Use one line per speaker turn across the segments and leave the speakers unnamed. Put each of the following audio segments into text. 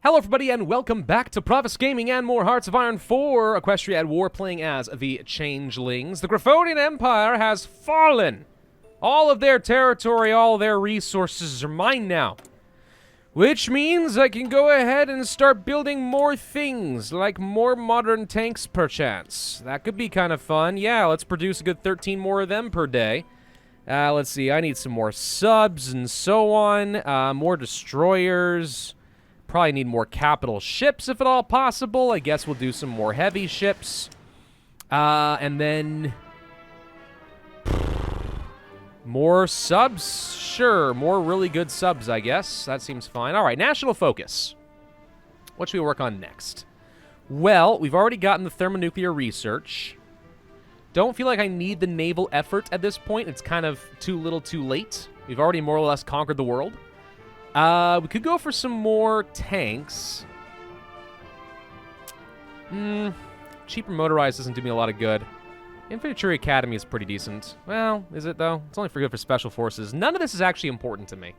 Hello everybody and welcome back to Pravus Gaming and more Hearts of Iron 4 Equestria at War, playing as the Changelings. The Griffonian Empire has fallen. All of their territory, all their resources are mine now. Which means I can go ahead and start building more things, like more modern tanks perchance. That could be kind of fun. Yeah, let's produce a good 13 more of them per day. Let's see, I need some more subs and so on. More destroyers. Probably need more capital ships if at all possible. I guess we'll do some more heavy ships. And then... more subs? Sure, more really good subs, I guess. That seems fine. All right, national focus. What should we work on next? Well, we've already gotten the thermonuclear research. Don't feel like I need the naval effort at this point. It's kind of too little too late. We've already more or less conquered the world. We could go for some more tanks. Cheaper motorized doesn't do me a lot of good. Infantry Academy is pretty decent. Well, is it though? It's only for good for special forces. None of this is actually important to me.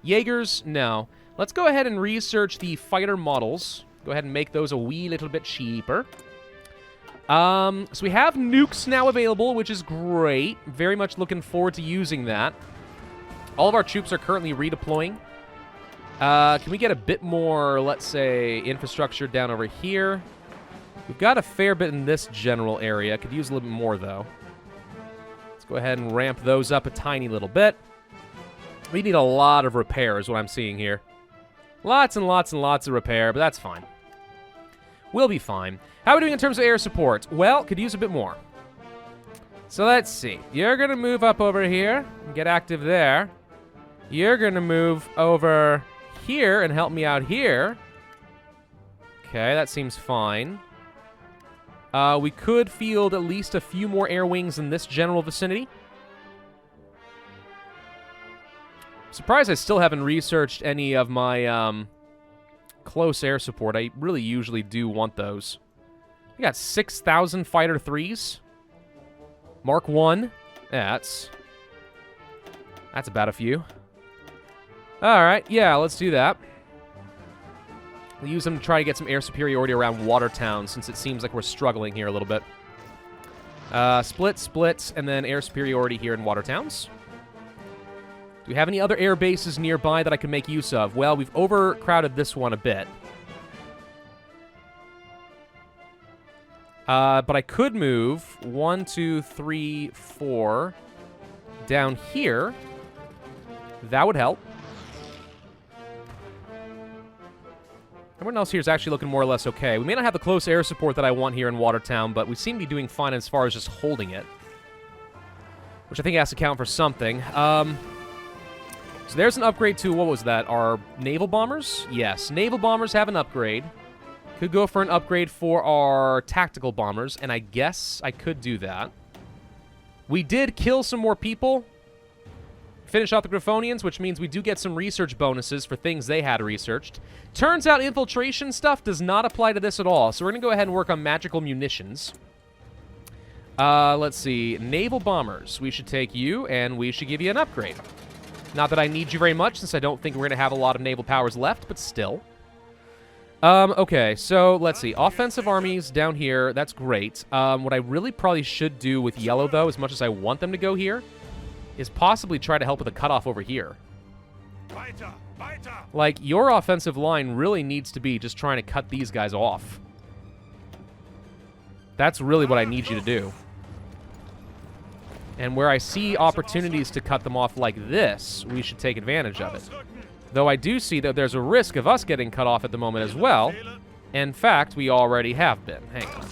Jaegers, no. Let's go ahead and research the fighter models. Go ahead and make those a wee little bit cheaper. So we have nukes now available, which is great. Very much looking forward to using that. All of our troops are currently redeploying. Can we get a bit more, let's say, infrastructure down over here? We've got a fair bit in this general area. Could use a little bit more, though. Let's go ahead and ramp those up a tiny little bit. We need a lot of repair, is what I'm seeing here. Lots and lots and lots of repair, but that's fine. We'll be fine. How are we doing in terms of air support? Well, could use a bit more. So let's see. You're going to move up over here and get active there. You're going to move over here and help me out here. Okay, that seems fine. We could field at least a few more air wings in this general vicinity. Surprised I still haven't researched any of my close air support. I really usually do want those. We got 6,000 Fighter 3s. Mark 1. Yeah, that's about a few. Alright, yeah, let's do that. We'll use them to try to get some air superiority around Watertown, since it seems like we're struggling here a little bit. Split, and then air superiority here in Watertowns. Do we have any other air bases nearby that I can make use of? Well, we've overcrowded this one a bit. But I could move 1, 2, 3, 4 down here. That would help. Everyone else here is actually looking more or less okay. We may not have the close air support that I want here in Watertown, but we seem to be doing fine as far as just holding it. Which I think has to count for something. So there's an upgrade to, what was that? Our naval bombers? Yes, naval bombers have an upgrade. Could go for an upgrade for our tactical bombers, and I guess I could do that. We did kill some more people. Finish off the Griffonians, which means we do get some research bonuses for things they had researched. Turns out infiltration stuff does not apply to this at all, so we're going to go ahead and work on magical munitions. Let's see. Naval bombers. We should take you, and we should give you an upgrade. Not that I need you very much, since I don't think we're going to have a lot of naval powers left, but still. Okay, so let's see. Offensive armies down here, that's great. What I really probably should do with yellow, though, as much as I want them to go here, is possibly try to help with a cutoff over here. Like, your offensive line really needs to be just trying to cut these guys off. That's really what I need you to do. And where I see opportunities to cut them off like this, we should take advantage of it. Though I do see that there's a risk of us getting cut off at the moment as well. In fact, we already have been. Hang on.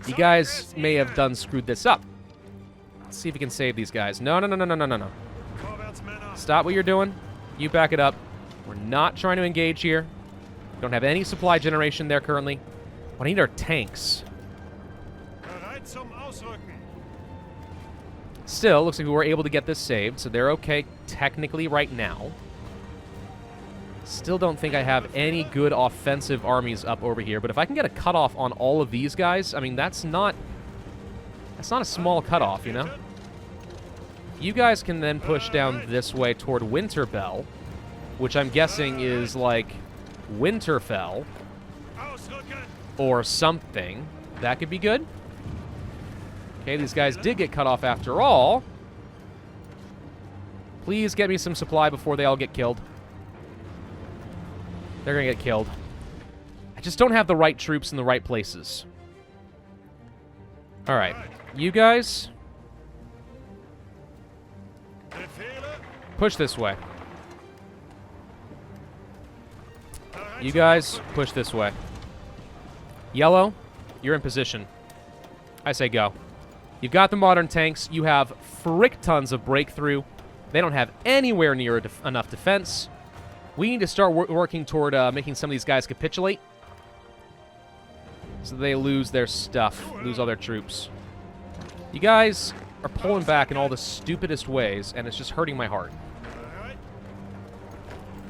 You guys may have done screwed this up. Let's see if we can save these guys. No. Stop what you're doing. You back it up. We're not trying to engage here. We don't have any supply generation there currently. I need our tanks. Still, looks like we were able to get this saved, so they're okay technically right now. Still don't think I have any good offensive armies up over here, but if I can get a cutoff on all of these guys, I mean, that's not a small cutoff, you know? You guys can then push down this way toward Winterbell. which I'm guessing is like Winterfell or something. That could be good. Okay, these guys did get cut off after all. Please get me some supply before they all get killed. They're gonna get killed. I just don't have the right troops in the right places. All right, you guys, push this way. You guys, push this way. Yellow, you're in position. I say go. You've got the modern tanks. You have frick tons of breakthrough. They don't have anywhere near enough defense. We need to start working toward making some of these guys capitulate, so they lose their stuff, lose all their troops. You guys are pulling back in all the stupidest ways, and it's just hurting my heart.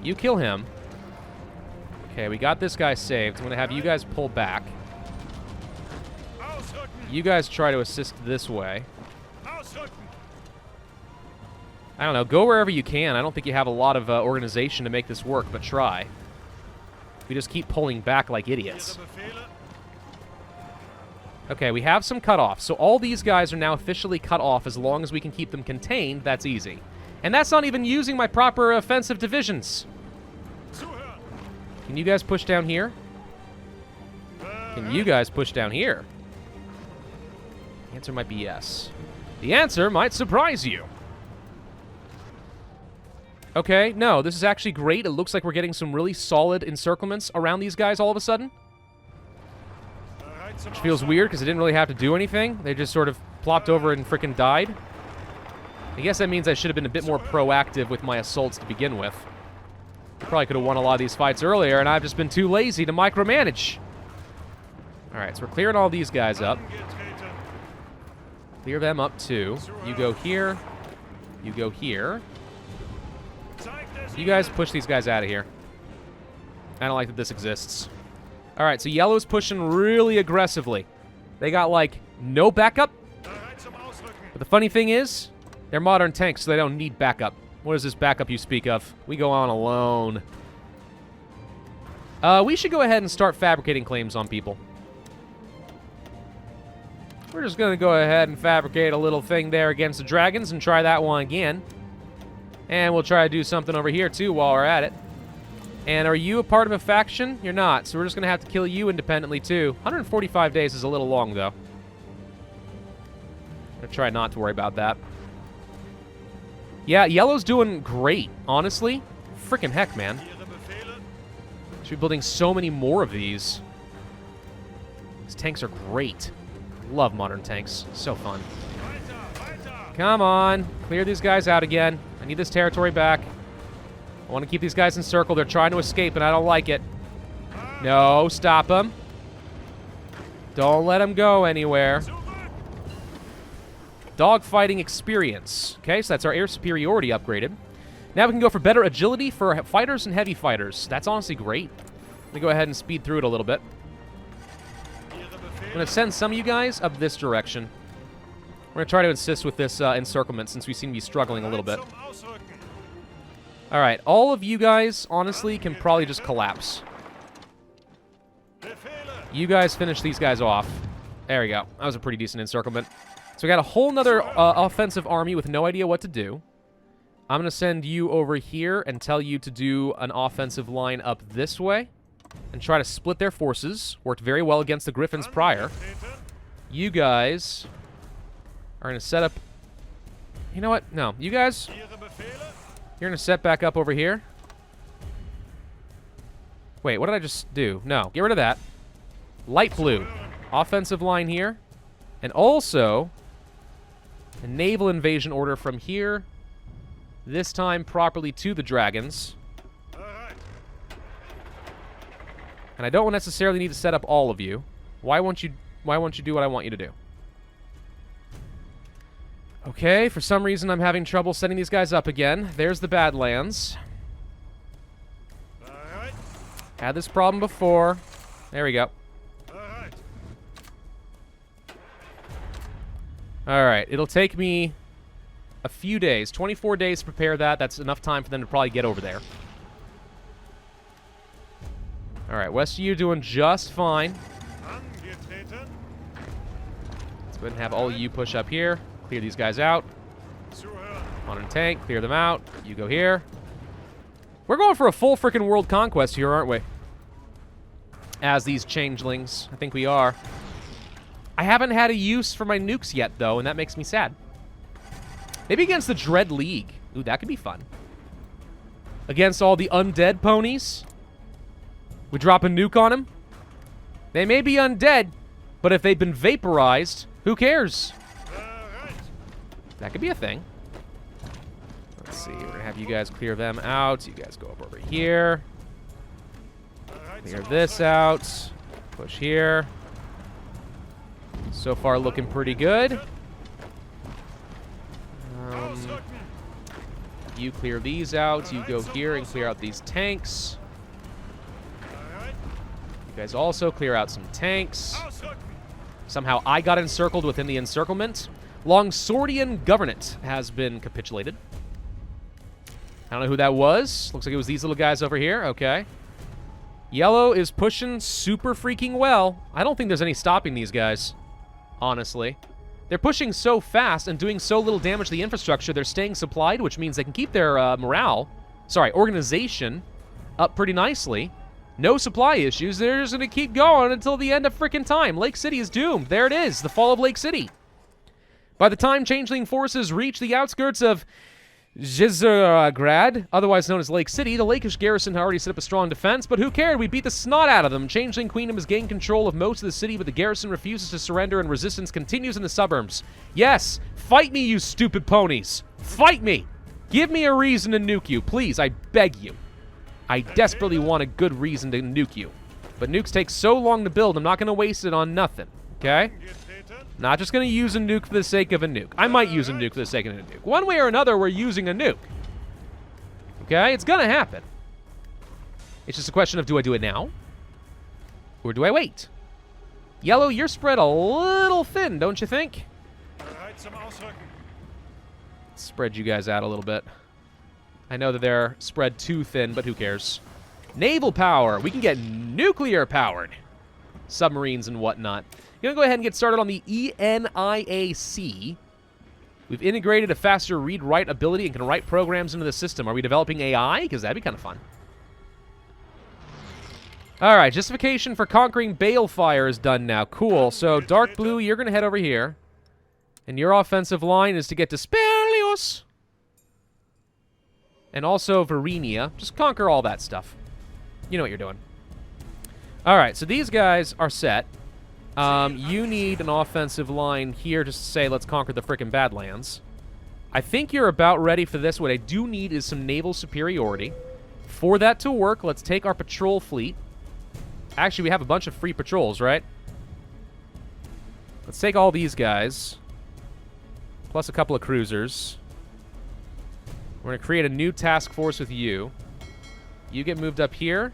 You kill him. Okay, we got this guy saved. I'm going to have you guys pull back. You guys try to assist this way. I don't know. Go wherever you can. I don't think you have a lot of organization to make this work, but try. We just keep pulling back like idiots. Okay, we have some cutoffs. So all these guys are now officially cut off. As long as we can keep them contained, that's easy. And that's not even using my proper offensive divisions. Can you guys push down here? Can you guys push down here? The answer might be yes. The answer might surprise you. Okay, no, this is actually great. It looks like we're getting some really solid encirclements around these guys all of a sudden. Which feels weird because they didn't really have to do anything. They just sort of plopped over and frickin' died. I guess that means I should have been a bit more proactive with my assaults to begin with. I probably could have won a lot of these fights earlier, and I've just been too lazy to micromanage. Alright, so we're clearing all these guys up. Clear them up too. You go here. You go here. You guys push these guys out of here. I don't like that this exists. Alright, so yellow's pushing really aggressively. They got, like, no backup. But the funny thing is, they're modern tanks, so they don't need backup. What is this backup you speak of? We go on alone. We should go ahead and start fabricating claims on people. We're just going to go ahead and fabricate a little thing there against the dragons and try that one again. And we'll try to do something over here, too, while we're at it. And are you a part of a faction? You're not, so we're just going to have to kill you independently, too. 145 days is a little long, though. I'm going to try not to worry about that. Yeah, yellow's doing great, honestly. Freaking heck, man. Should be building so many more of these. These tanks are great. Love modern tanks. So fun. Come on. Clear these guys out again. I need this territory back. I want to keep these guys encircled. They're trying to escape, and I don't like it. No, stop them. Don't let them go anywhere. Dogfighting experience. Okay, so that's our air superiority upgraded. Now we can go for better agility for fighters and heavy fighters. That's honestly great. Let me go ahead and speed through it a little bit. I'm going to send some of you guys up this direction. We're going to try to assist with this encirclement since we seem to be struggling a little bit. Alright, all of you guys, honestly, can probably just collapse. You guys finish these guys off. There we go. That was a pretty decent encirclement. So we got a whole nother offensive army with no idea what to do. I'm going to send you over here and tell you to do an offensive line up this way and try to split their forces. Worked very well against the Griffins prior. You guys are going to set up... You know what? No. You guys... You're going to set back up over here. Wait, what did I just do? No, get rid of that. Light blue. Offensive line here. And also, a naval invasion order from here. This time properly to the dragons. And I don't necessarily need to set up all of you. Why won't you do what I want you to do? Okay, for some reason I'm having trouble setting these guys up again. There's the Badlands. Had this problem before. There we go. Alright, it'll take me a few days. 24 days to prepare that. That's enough time for them to probably get over there. All right, West of you doing just fine. Let's go ahead and have all of you push up here. Clear these guys out. On in tank, clear them out. You go here. We're going for a full freaking world conquest here, aren't we? As these changelings. I think we are. I haven't had a use for my nukes yet, though, and that makes me sad. Maybe against the Dread League. Ooh, that could be fun. Against all the undead ponies. We drop a nuke on them. They may be undead, but if they've been vaporized, who cares? That could be a thing. Let's see. We're going to have you guys clear them out. You guys go up over here. Clear this out. Push here. So far, looking pretty good. You clear these out. You go here and clear out these tanks. You guys also clear out some tanks. Somehow I got encircled within the encirclement. Longswordian Government has been capitulated. I don't know who that was. Looks like it was these little guys over here. Okay. Yellow is pushing super freaking well. I don't think there's any stopping these guys, honestly. They're pushing so fast and doing so little damage to the infrastructure, they're staying supplied, which means they can keep their organization up pretty nicely. No supply issues. They're just going to keep going until the end of freaking time. Lake City is doomed. There it is, the fall of Lake City. By the time Changeling forces reach the outskirts of Zizergrad, otherwise known as Lake City, the Lakish garrison had already set up a strong defense, but who cared? We beat the snot out of them. Changeling Queendom has gained control of most of the city, but the garrison refuses to surrender and resistance continues in the suburbs. Yes, fight me, you stupid ponies. Fight me. Give me a reason to nuke you, please. I beg you. I desperately want a good reason to nuke you. But nukes take so long to build, I'm not going to waste it on nothing, okay? Not just going to use a nuke for the sake of a nuke. I might use a nuke for the sake of a nuke. One way or another, we're using a nuke. Okay? It's going to happen. It's just a question of, do I do it now? Or do I wait? Yellow, you're spread a little thin, don't you think? Spread you guys out a little bit. I know that they're spread too thin, but who cares? Naval power. We can get nuclear powered submarines and whatnot. Going to go ahead and get started on the ENIAC. We've integrated a faster read-write ability and can write programs into the system. Are we developing AI? Because that'd be kind of fun. All right, justification for conquering Balefire is done now. Cool. So, Dark Blue, you're going to head over here. And your offensive line is to get to Sperlios. And also Verenia. Just conquer all that stuff. You know what you're doing. All right, so these guys are set. You need an offensive line here just to say, let's conquer the frickin' Badlands. I think you're about ready for this. What I do need is some naval superiority. For that to work, let's take our patrol fleet. Actually, we have a bunch of free patrols, right? Let's take all these guys, plus a couple of cruisers. We're going to create a new task force with you. You get moved up here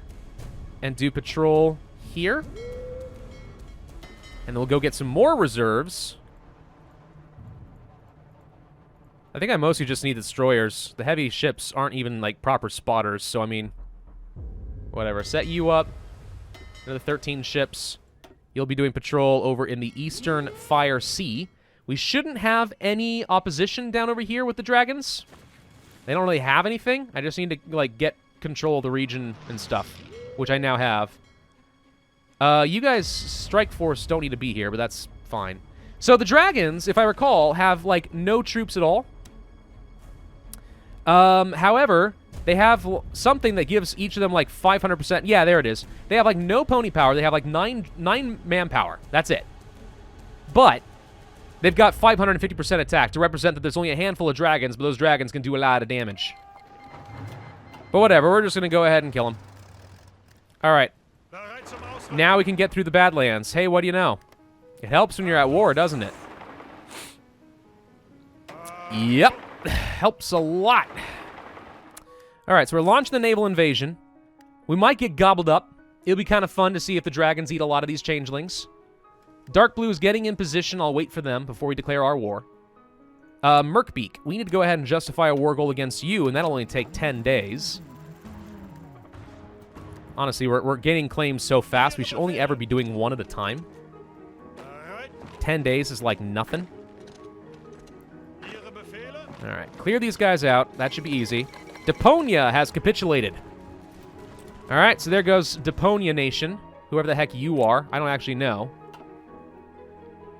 and do patrol here. And then we'll go get some more reserves. I think I mostly just need destroyers. The heavy ships aren't even, like, proper spotters, so, I mean, whatever. Set you up. Another 13 ships. You'll be doing patrol over in the Eastern Fire Sea. We shouldn't have any opposition down over here with the dragons. They don't really have anything. I just need to, like, get control of the region and stuff, which I now have. You guys, Strike Force, don't need to be here, but that's fine. So the dragons, if I recall, have, like, no troops at all. However, they have something that gives each of them, like, 500%. Yeah, there it is. They have, like, no pony power. They have, like, 9 manpower. That's it. But they've got 550% attack to represent that there's only a handful of dragons, but those dragons can do a lot of damage. But whatever, we're just going to go ahead and kill them. All right. Now we can get through the Badlands. Hey, what do you know? It helps when you're at war, doesn't it? Yep. Helps a lot. All right, so we're launching the naval invasion. We might get gobbled up. It'll be kind of fun to see if the dragons eat a lot of these changelings. Dark Blue is getting in position. I'll wait for them before we declare our war. Merkbeak, we need to go ahead and justify a war goal against you, and that'll only take 10 days. Honestly, we're gaining claims so fast, we should only ever be doing one at a time. 10 days is like nothing. Alright, clear these guys out. That should be easy. Deponia has capitulated. Alright, so there goes Deponia Nation. Whoever the heck you are. I don't actually know.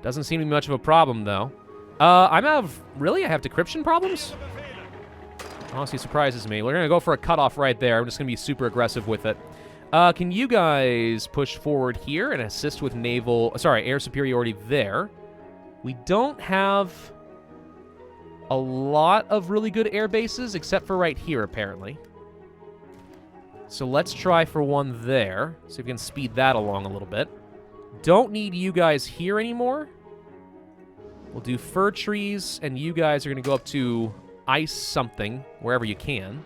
Doesn't seem to be much of a problem, though. I'm out of... Really? I have decryption problems? Honestly, surprises me. We're going to go for a cutoff right there. I'm just going to be super aggressive with it. Can you guys push forward here and assist with naval... Sorry, air superiority there. We don't have a lot of really good air bases, except for right here, apparently. So let's try for one there. See if we can speed that along a little bit. Don't need you guys here anymore. We'll do fir trees, and you guys are going to go up to ice something, wherever you can.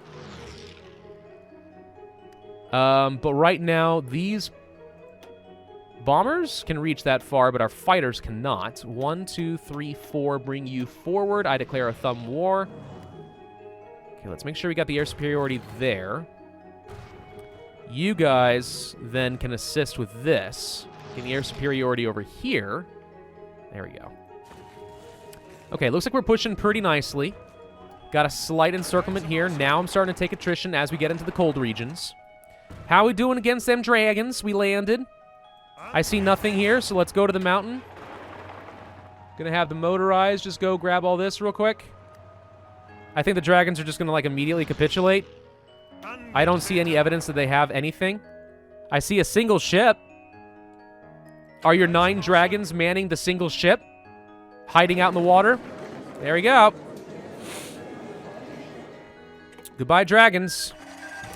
But right now, these bombers can reach that far, but our fighters cannot. 1, 2, 3, 4, bring you forward. I declare a thumb war. Okay, let's make sure we got the air superiority there. You guys then can assist with this. Getting the air superiority over here. There we go. Okay, looks like we're pushing pretty nicely. Got a slight encirclement here. Now I'm starting to take attrition as we get into the cold regions. How we doing against them dragons? We landed. I see nothing here, so let's go to the mountain. Gonna have the motorized just go grab all this real quick. I think the dragons are just gonna, like, immediately capitulate. I don't see any evidence that they have anything. I see a single ship. Are your 9 dragons manning the single ship? Hiding out in the water? There we go. Goodbye, dragons.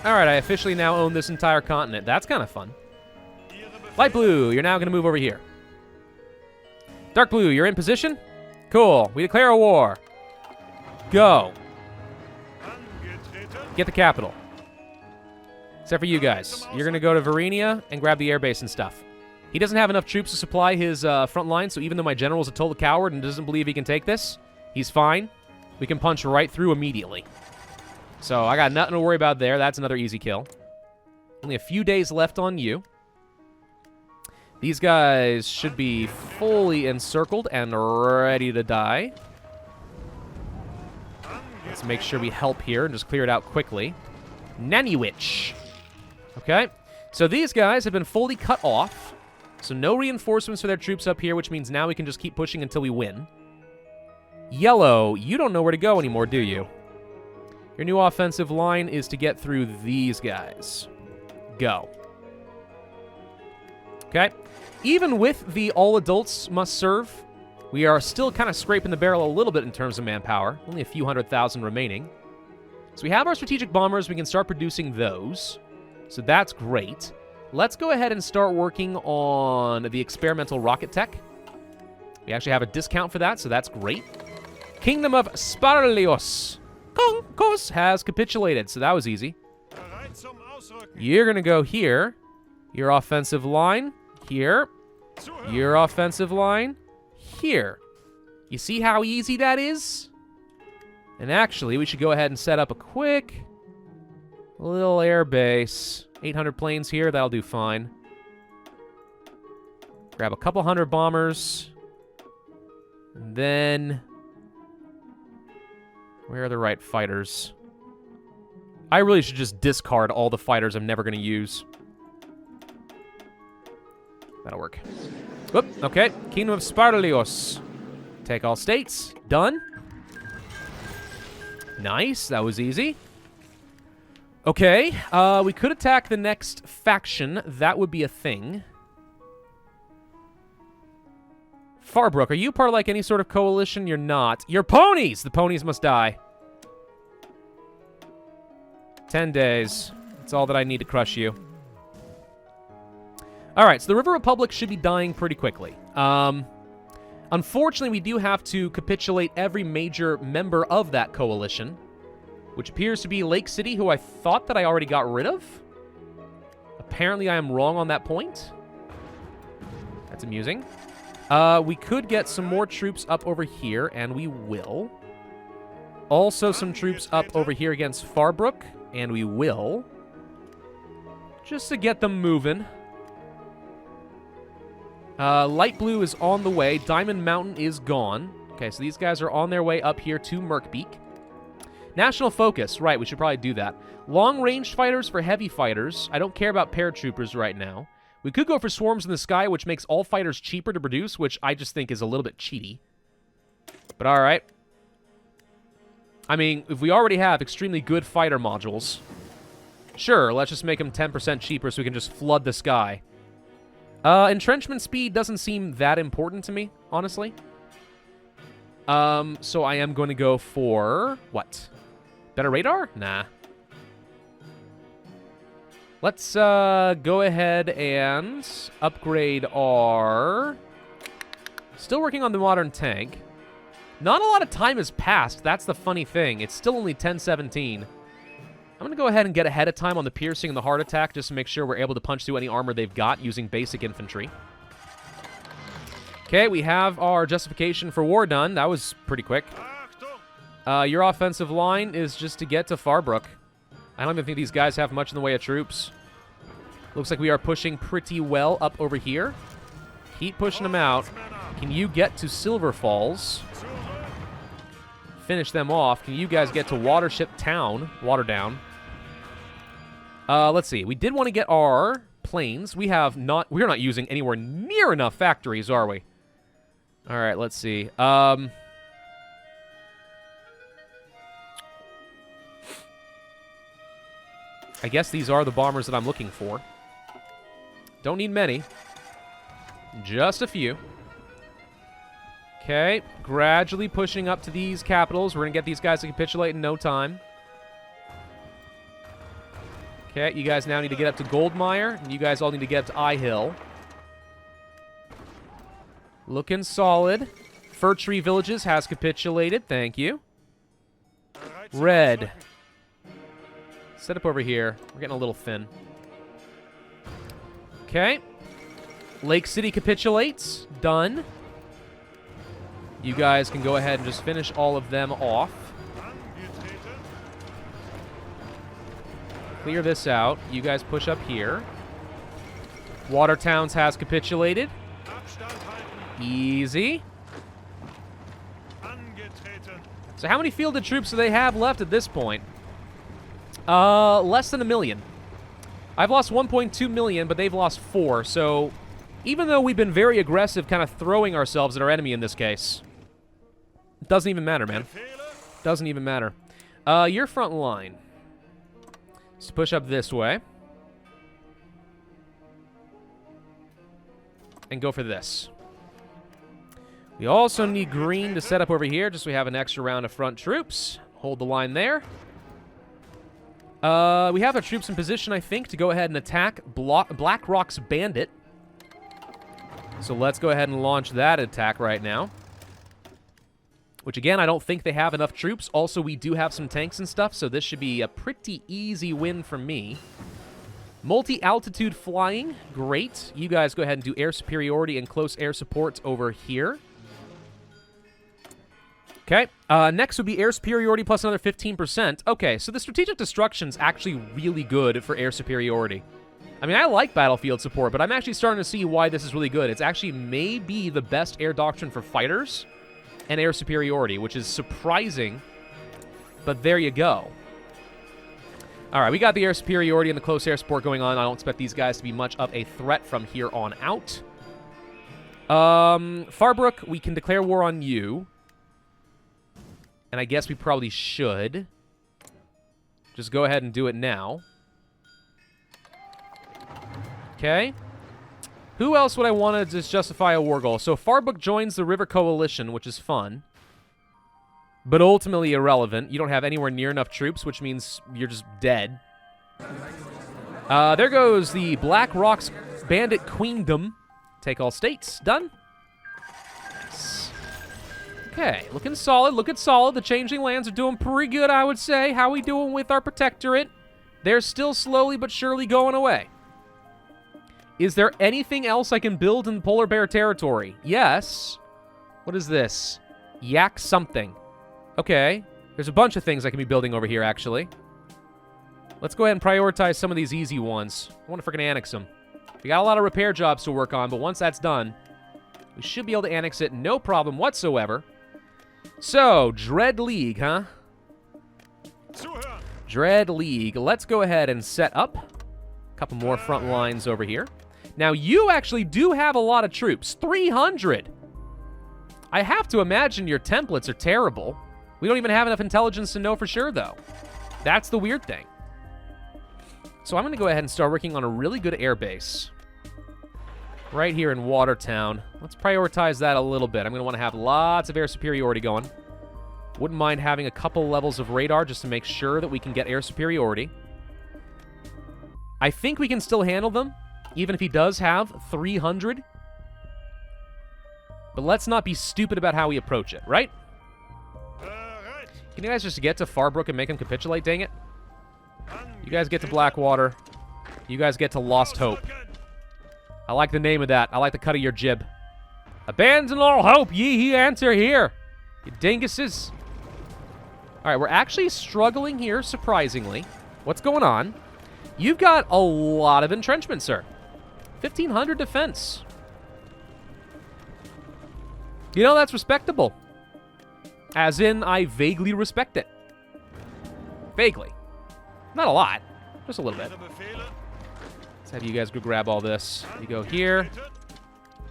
All right, I officially now own this entire continent. That's kind of fun. Light blue, you're now going to move over here. Dark blue, you're in position? Cool. We declare a war. Go. Get the capital. Except for you guys. You're going to go to Varenia and grab the airbase and stuff. He doesn't have enough troops to supply his front line, so even though my general's a total coward and doesn't believe he can take this, he's fine. We can punch right through immediately. So I got nothing to worry about there. That's another easy kill. Only a few days left on you. These guys should be fully encircled and ready to die. Let's make sure we help here and just clear it out quickly. Naniwich. Okay. So these guys have been fully cut off. So no reinforcements for their troops up here, which means now we can just keep pushing until we win. Yellow, you don't know where to go anymore, do you? Your new offensive line is to get through these guys. Go. Okay. Even with the all adults must serve, we are still kind of scraping the barrel a little bit in terms of manpower. Only a few 100,000 remaining. So we have our strategic bombers. We can start producing those. So that's great. Let's go ahead and start working on the experimental rocket tech. We actually have a discount for that, so that's great. Kingdom of Sparlios. Konkos has capitulated, so that was easy. You're going to go here. Your offensive line here. Your offensive line here. You see how easy that is? And actually, we should go ahead and set up a quick little air base. 800 planes here, that'll do fine. Grab a couple 100 bombers. And then... where are the right fighters? I really should just discard all the fighters I'm never going to use. That'll work. Whoop, okay. Kingdom of Sparlios. Take all states. Done. Nice, that was easy. Okay, we could attack the next faction. That would be a thing. Farbrook, are you part of, like, any sort of coalition? You're not. You're ponies! The ponies must die. 10 days. That's all that I need to crush you. Alright, so the River Republic should be dying pretty quickly. Unfortunately, we do have to capitulate every major member of that coalition, which appears to be Lake City, who I thought that I already got rid of. Apparently, I am wrong on that point. That's amusing. We could get some more troops up over here, and we will. Also, some troops up over here against Farbrook, and we will. Just to get them moving. Light blue is on the way. Diamond Mountain is gone. Okay, so these guys are on their way up here to Merkbeak. National focus. Right, we should probably do that. Long-range fighters for heavy fighters. I don't care about paratroopers right now. We could go for swarms in the sky, which makes all fighters cheaper to produce, which I just think is a little bit cheaty. But alright. I mean, if we already have extremely good fighter modules, sure, let's just make them 10% cheaper so we can just flood the sky. Entrenchment speed doesn't seem that important to me, honestly. So I am going to go for... what? Better radar? Nah. Let's go ahead and upgrade our... Still working on the modern tank. Not a lot of time has passed. That's the funny thing. It's still only 10:17. I'm going to go ahead and get ahead of time on the piercing and the heart attack just to make sure we're able to punch through any armor they've got using basic infantry. Okay, we have our justification for war done. That was pretty quick. Your offensive line is just to get to Farbrook. I don't even think these guys have much in the way of troops. Looks like we are pushing pretty well up over here. Keep pushing them out. Can you get to Silver Falls? Finish them off. Can you guys get to Watership Town? Waterdown. Let's see. We did want to get our planes. We're not using anywhere near enough factories, are we? All right, let's see. I guess these are the bombers that I'm looking for. Don't need many. Just a few. Okay, gradually pushing up to these capitals. We're going to get these guys to capitulate in no time. Okay, you guys now need to get up to Goldmire, and you guys all need to get up to Eye Hill. Looking solid. Fir Tree Villages has capitulated. Thank you. Red. Set up over here. We're getting a little thin. Okay. Lake City capitulates. Done. You guys can go ahead and just finish all of them off. Clear this out. You guys push up here. Watertowns has capitulated. Easy. So how many fielded troops do they have left at this point? Less than 1 million. I've lost 1.2 million, but they've lost 4. So even though we've been very aggressive kind of throwing ourselves at our enemy in this case, it doesn't even matter, man. Doesn't even matter. Your front line. Let's push up this way. And go for this. We also need green to set up over here, just so we have an extra round of front troops. Hold the line there. We have our troops in position, I think, to go ahead and attack Black Rock's Bandit. So let's go ahead and launch that attack right now. Which, again, I don't think they have enough troops. Also, we do have some tanks and stuff, so this should be a pretty easy win for me. Multi-altitude flying. Great. You guys go ahead and do air superiority and close air support over here. Okay. Next would be air superiority plus another 15%. Okay, so the strategic destruction's actually really good for air superiority. I mean, I like battlefield support, but I'm actually starting to see why this is really good. It's actually maybe the best air doctrine for fighters and air superiority, which is surprising, but there you go. All right, we got the air superiority and the close air support going on. I don't expect these guys to be much of a threat from here on out. Farbrook, we can declare war on you. And I guess we probably should. Just go ahead and do it now. Okay. Who else would I want to just justify a war goal? So Farbrook joins the River Coalition, which is fun. But ultimately irrelevant. You don't have anywhere near enough troops, which means you're just dead. There goes the Black Rock's Bandit Queendom. Take all states. Done. Okay, looking solid, looking solid. The Changeling lands are doing pretty good, I would say. How we doing with our Protectorate? They're still slowly but surely going away. Is there anything else I can build in Polar Bear territory? Yes. What is this? Yak something. Okay. There's a bunch of things I can be building over here, actually. Let's go ahead and prioritize some of these easy ones. I want to freaking annex them. We got a lot of repair jobs to work on, but once that's done, we should be able to annex it no problem whatsoever. So, Dread League, huh? Dread League. Let's go ahead and set up a couple more front lines over here. Now, you actually do have a lot of troops. 300! I have to imagine your templates are terrible. We don't even have enough intelligence to know for sure, though. That's the weird thing. So I'm going to go ahead and start working on a really good air base. Right here in Watertown. Let's prioritize that a little bit. I'm going to want to have lots of air superiority going. Wouldn't mind having a couple levels of radar just to make sure that we can get air superiority. I think we can still handle them, even if he does have 300. But let's not be stupid about how we approach it, right? Can you guys just get to Farbrook and make him capitulate, dang it? You guys get to Blackwater. You guys get to Lost Hope. I like the name of that. I like the cut of your jib. Abandon all hope, ye answer here. You dinguses. Alright, we're actually struggling here, surprisingly. What's going on? You've got a lot of entrenchment, sir. 1,500 defense. You know, that's respectable. As in, I vaguely respect it. Vaguely. Not a lot. Just a little bit. Let's have you guys go grab all this. You go here.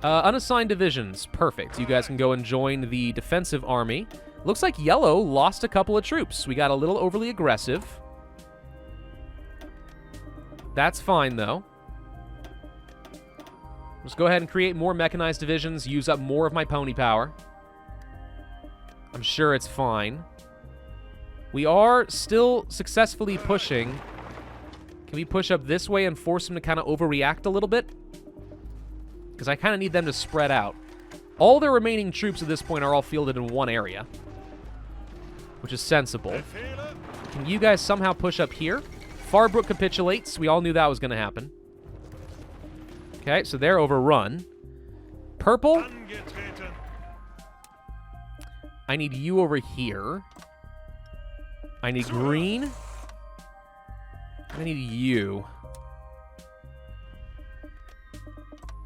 Unassigned divisions. Perfect. You guys can go and join the defensive army. Looks like Yellow lost a couple of troops. We got a little overly aggressive. That's fine, though. Just go ahead and create more mechanized divisions. Use up more of my pony power. I'm sure it's fine. We are still successfully pushing. Can we push up this way and force them to kind of overreact a little bit? Because I kind of need them to spread out. All their remaining troops at this point are all fielded in one area, which is sensible. Can you guys somehow push up here? Farbrook capitulates. We all knew that was going to happen. Okay, so they're overrun. Purple. I need you over here. I need green. I need you.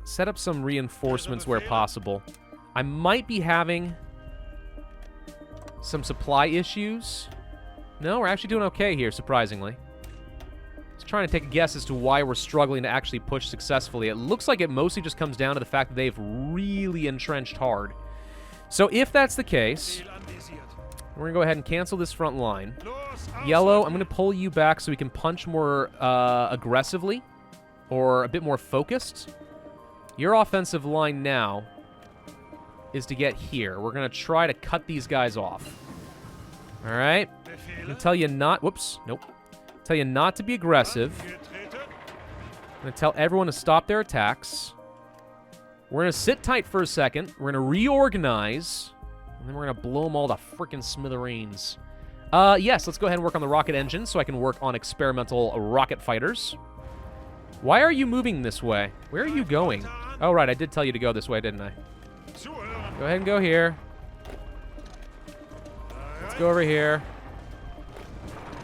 Set up some reinforcements where possible. I might be having some supply issues. No, we're actually doing okay here, surprisingly. Just trying to take a guess as to why we're struggling to actually push successfully. It looks like it mostly just comes down to the fact that they've really entrenched hard. So if that's the case, we're going to go ahead and cancel this front line. Yellow, I'm going to pull you back so we can punch more aggressively or a bit more focused. Your offensive line now is to get here. We're going to try to cut these guys off. All right? I'm going to tell you not... Whoops. Nope. Tell you not to be aggressive. I'm going to tell everyone to stop their attacks. We're going to sit tight for a second. We're going to reorganize. And then we're going to blow them all to frickin' smithereens. Yes, let's go ahead and work on the rocket engine so I can work on experimental rocket fighters. Why are you moving this way? Where are you going? Oh, right, I did tell you to go this way, didn't I? Go ahead and go here. Let's go over here.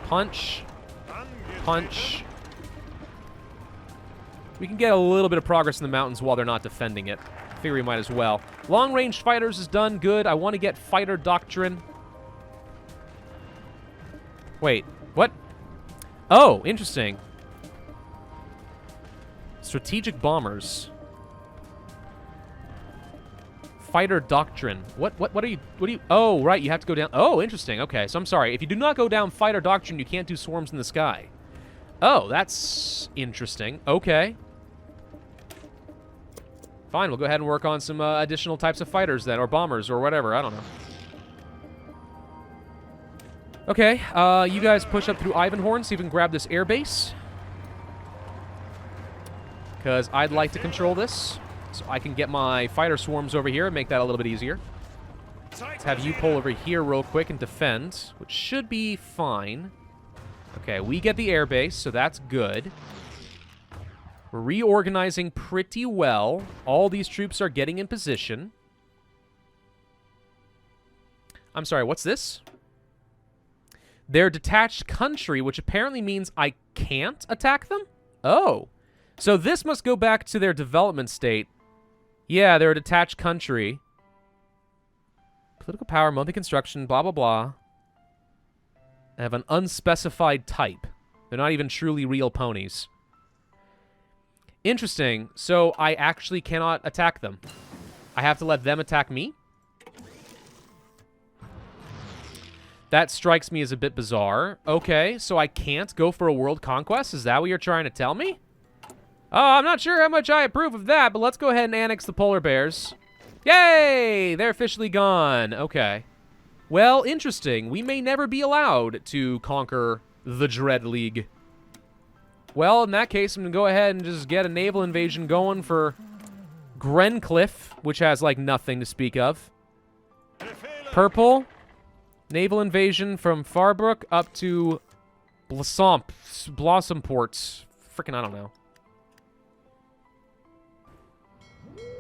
Punch. Punch. We can get a little bit of progress in the mountains while they're not defending it. I figure we might as well. Long-range fighters is done good. I want to get fighter doctrine. Wait, what? Oh, interesting. Strategic bombers. Fighter doctrine. What are you... Oh, right, you have to go down... Oh, interesting. Okay, so I'm sorry. If you do not go down fighter doctrine, you can't do swarms in the sky. Oh, that's interesting. Okay. Fine, we'll go ahead and work on some additional types of fighters then, or bombers, or whatever. I don't know. Okay, you guys push up through Ivanhorn, see if we can grab this airbase. Because I'd like to control this. So I can get my fighter swarms over here and make that a little bit easier. Let's have you pull over here real quick and defend, which should be fine. Okay, we get the airbase, so that's good. We're reorganizing pretty well. All these troops are getting in position. I'm sorry, what's this? They're detached country, which apparently means I can't attack them? Oh. So this must go back to their development state. Yeah, they're a detached country. Political power, monthly construction, blah, blah, blah. I have an unspecified type. They're not even truly real ponies. Interesting. So I actually cannot attack them. I have to let them attack me? That strikes me as a bit bizarre. Okay, so I can't go for a world conquest? Is that what you're trying to tell me? Oh, I'm not sure how much I approve of that, but let's go ahead and annex the polar bears. Yay! They're officially gone. Okay. Well, interesting. We may never be allowed to conquer the Dread League. Well, in that case, I'm going to go ahead and just get a naval invasion going for Grencliff, which has, like, nothing to speak of. Purple. Naval invasion from Farbrook up to Blossomports. Frickin' I don't know.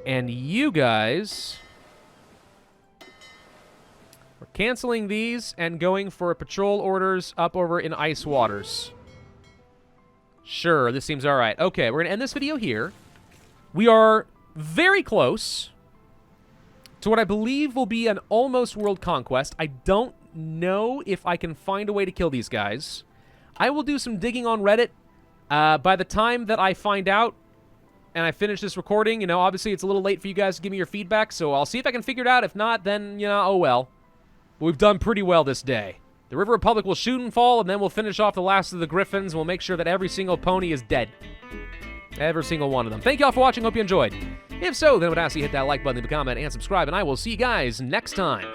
And you guys... we're canceling these and going for patrol orders up over in Ice Waters. Sure, this seems alright. Okay, we're going to end this video here. We are very close to what I believe will be an almost world conquest. I don't know if I can find a way to kill these guys. I will do some digging on Reddit. By the time that I find out and I finish this recording, you know, obviously it's a little late for you guys to give me your feedback, so I'll see if I can figure it out. If not, then, you know, oh well. But we've done pretty well this day. The River Republic will shoot and fall, and then we'll finish off the last of the Griffins. We'll make sure that every single pony is dead. Every single one of them. Thank you all for watching. Hope you enjoyed. If so, then I would ask you to hit that like button, leave a comment, and subscribe, and I will see you guys next time.